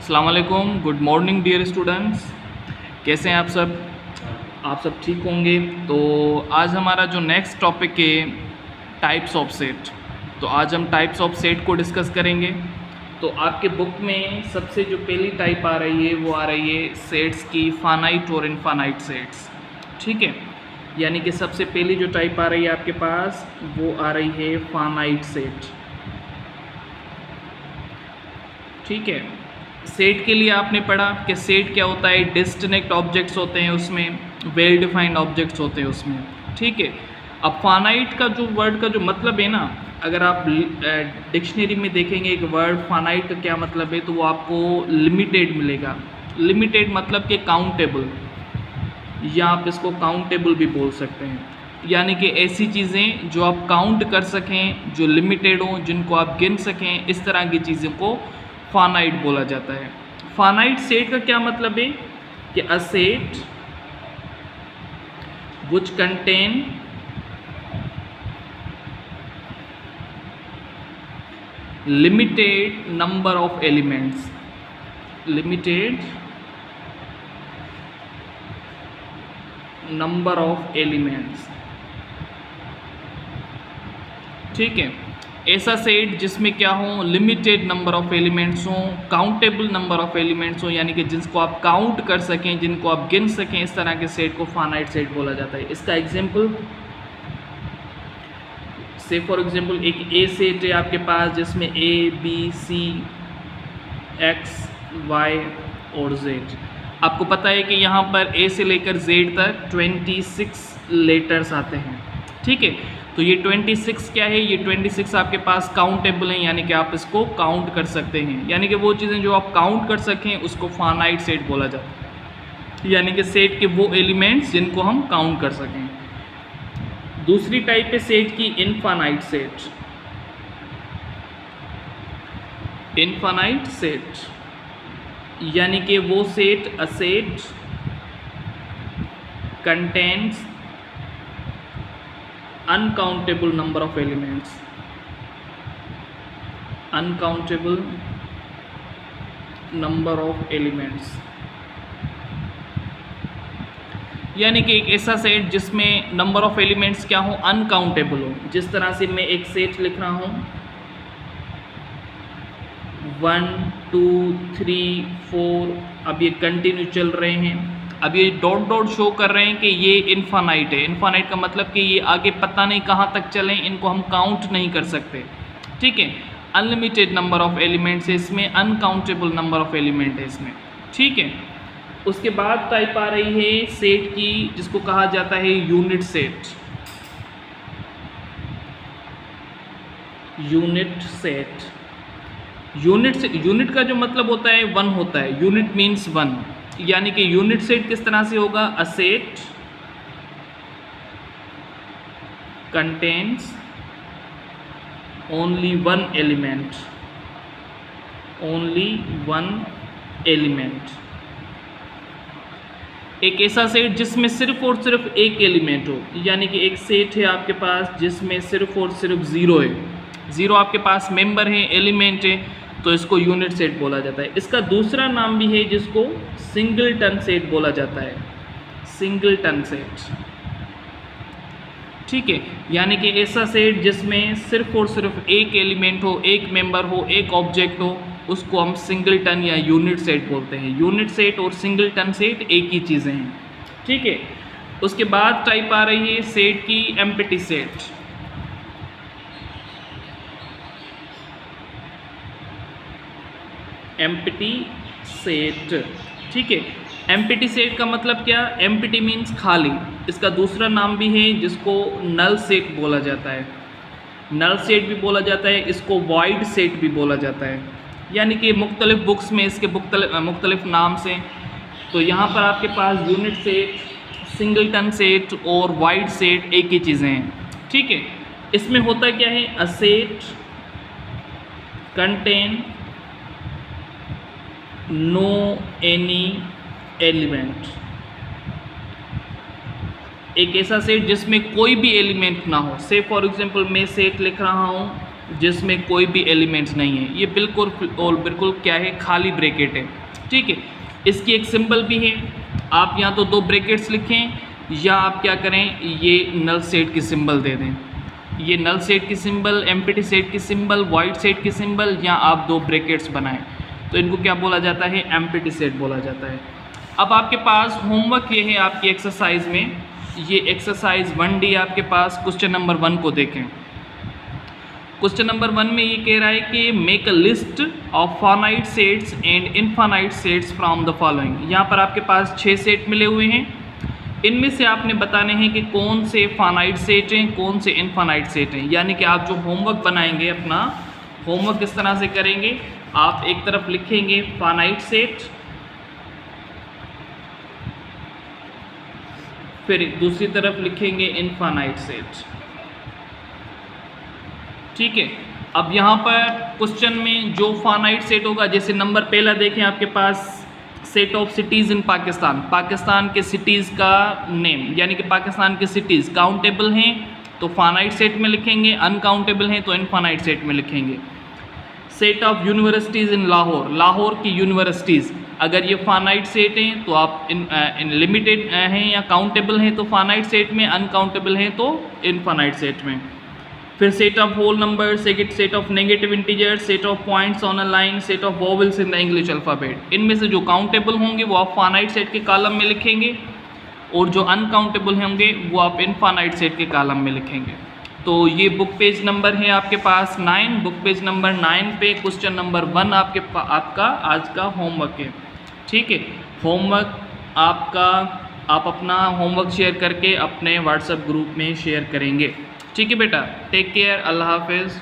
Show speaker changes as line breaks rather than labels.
अस्सलाम वालेकुम, good morning dear students. कैसे हैं आप सब ठीक होंगे। तो आज हमारा जो नेक्स्ट टॉपिक है टाइप्स ऑफ सेट। तो आज हम टाइप्स ऑफ सेट को डिस्कस करेंगे। तो आपके बुक में सबसे जो पहली टाइप आ रही है वो आ रही है सेट्स की फानाइट और इनफानाइट सेट्स। ठीक है, यानी कि सबसे पहली जो टाइप आ रही है आपके पास वो आ रही है फानाइट सेट। ठीक है, सेट के लिए आपने पढ़ा कि सेट क्या होता है, डिस्टिंक्ट ऑब्जेक्ट्स होते हैं उसमें, वेल डिफाइंड ऑब्जेक्ट्स होते हैं उसमें। ठीक है, अब फानाइट का जो वर्ड का जो मतलब है ना, अगर आप डिक्शनरी में देखेंगे एक वर्ड फानाइट का क्या मतलब है तो वो आपको लिमिटेड मिलेगा। लिमिटेड मतलब कि काउंटेबल, या आप इसको काउंटेबल भी बोल सकते हैं, यानी कि ऐसी चीज़ें जो आप काउंट कर सकें, जो लिमिटेड हों, जिनको आप गिन सकें, इस तरह की चीज़ों को फानाइट बोला जाता है। फानाइट सेट का क्या मतलब है कि a set which contain limited number of elements, limited number of elements। ठीक है, ऐसा सेट जिसमें क्या हो, लिमिटेड नंबर ऑफ एलिमेंट्स हों, काउंटेबल नंबर ऑफ एलिमेंट्स हों, यानी कि जिसको आप काउंट कर सकें, जिनको आप गिन सकें, इस तरह के सेट को फानाइट सेट बोला जाता है। इसका एग्जांपल से फॉर एग्जांपल एक ए सेट है आपके पास जिसमें A B C X Y और जेड। आपको पता है कि यहाँ पर ए से लेकर जेड तक 26 लेटर्स आते हैं। ठीक है, तो ये 26 क्या है, ये 26 आपके पास काउंटेबल हैं, यानी कि आप इसको काउंट कर सकते हैं। यानी कि वो चीज़ें जो आप काउंट कर सकें उसको फानाइट सेट बोला जाता है, यानी कि सेट के वो एलिमेंट्स जिनको हम काउंट कर सकें। दूसरी टाइप है सेट की इनफानाइट सेट। इनफानाइट सेट यानी कि वो set, a set contains uncountable number of elements, uncountable number of elements, यानी कि एक ऐसा सेट जिसमें नंबर ऑफ एलिमेंट्स क्या हो, अनकाउंटेबल हो। जिस तरह से मैं एक सेट लिख रहा हूँ 1 2 3 4, अब ये कंटिन्यू चल रहे हैं। अब ये डॉट डॉट शो कर रहे हैं कि ये इनफानाइट है। इनफानाइट का मतलब कि ये आगे पता नहीं कहाँ तक चलें, इनको हम काउंट नहीं कर सकते। ठीक है, अनलिमिटेड नंबर ऑफ एलिमेंट्स है इसमें, अनकाउंटेबल नंबर ऑफ एलिमेंट है इसमें। ठीक है, उसके बाद टाइप आ रही है सेट की जिसको कहा जाता है unit set. Unit set, unit का जो मतलब होता है 1 होता है। यूनिट मीन्स 1, यानी कि यूनिट सेट किस तरह से होगा, a set contains only one element, only one element. एक ऐसा सेट जिसमें सिर्फ और सिर्फ एक एलिमेंट हो, यानी कि एक सेट है आपके पास जिसमें सिर्फ और सिर्फ ज़ीरो है, ज़ीरो आपके पास मेंबर है, एलिमेंट है, तो इसको यूनिट सेट बोला जाता है। इसका दूसरा नाम भी है जिसको सिंगलटन सेट बोला जाता है, सिंगलटन सेट। ठीक है, यानी कि ऐसा सेट जिसमें सिर्फ और सिर्फ एक एलिमेंट हो, एक मेंबर हो, एक ऑब्जेक्ट हो, उसको हम सिंगलटन या यूनिट सेट बोलते हैं। यूनिट सेट और सिंगलटन सेट एक ही चीज़ें हैं। ठीक है, उसके बाद टाइप आ रही है सेट की एम्प्टी सेट। एम्प्टी सेट, ठीक है, एम्प्टी सेट का मतलब क्या, एम्प्टी मीन्स खाली। इसका दूसरा नाम भी है जिसको नल सेट बोला जाता है, नल सेट भी बोला जाता है, इसको वॉइड सेट भी बोला जाता है, यानी कि मुख्तलिफ बुक्स में इसके मुख्तलिफ नाम से। तो यहाँ पर आपके पास यूनिट सेट, सिंगलटन सेट और वॉइड सेट एक ही चीज़ें हैं। ठीक है, इसमें होता क्या है, a set contain no any element. एक ऐसा सेट जिसमें कोई भी एलिमेंट ना हो। से फॉर एग्जांपल मैं सेट लिख रहा हूँ जिसमें कोई भी एलिमेंट्स नहीं है, ये बिल्कुल और बिल्कुल क्या है, खाली ब्रैकेट है। ठीक है, इसकी एक सिंबल भी है, आप या तो 2 ब्रैकेट्स लिखें या आप क्या करें, ये नल सेट की सिंबल दे दें। ये नल सेट की सिंबल, एम्प्टी सेट की सिंबल, वॉइड सेट की सिंबल, या आप 2 ब्रैकेट्स बनाएं तो इनको क्या बोला जाता है, एम्प्टी सेट बोला जाता है। अब आपके पास होमवर्क ये है आपकी एक्सरसाइज में, ये एक्सरसाइज 1D आपके पास, क्वेश्चन नंबर 1 को देखें। क्वेश्चन नंबर 1 में ये कह रहा है कि make a list of finite sets and infinite sets from the following. यहाँ पर आपके पास 6 सेट मिले हुए हैं, इनमें से आपने बताने हैं कि कौन से फाइनाइट सेट हैं, कौन से इनफाइनाइट सेट हैं। यानी कि आप जो होमवर्क बनाएंगे, अपना होमवर्क किस तरह से करेंगे, आप एक तरफ लिखेंगे फाइनाइट सेट, फिर दूसरी तरफ लिखेंगे इनफाइनाइट सेट। ठीक है, अब यहाँ पर क्वेश्चन में जो फाइनाइट सेट होगा, जैसे नंबर पहला देखें आपके पास, set of cities in Pakistan, Pakistan के सिटीज़ का नेम, यानी कि पाकिस्तान के सिटीज़ काउंटेबल हैं तो फाइनाइट सेट में लिखेंगे, अनकाउंटेबल हैं तो इनफाइनाइट सेट में लिखेंगे। सेट ऑफ यूनिवर्सिटीज़ इन लाहौर, लाहौर की यूनिवर्सिटीज़, अगर ये फाइनाइट सेट हैं तो आप इन लिमिटेड हैं या काउंटेबल हैं तो फाइनाइट सेट में, अनकाउंटेबल हैं तो इनफाइनाइट सेट में। फिर set of whole number, set of negative integers, set of points on a line, set of vowels in the English alphabet. इनमें से जो काउंटेबल होंगे वो आप फाइनाइट सेट के कॉलम में लिखेंगे और जो अनकाउंटेबल होंगे वो आप इनफाइनाइट सेट के कॉलम में लिखेंगे। तो ये बुक पेज नंबर है आपके पास 9, बुक पेज नंबर 9 पे क्वेश्चन नंबर 1 आपका आज का होमवर्क है। ठीक है, होमवर्क आपका, आप अपना होमवर्क शेयर करके अपने व्हाट्सएप ग्रुप में शेयर करेंगे। ठीक है बेटा, टेक केयर, अल्लाह हाफिज़।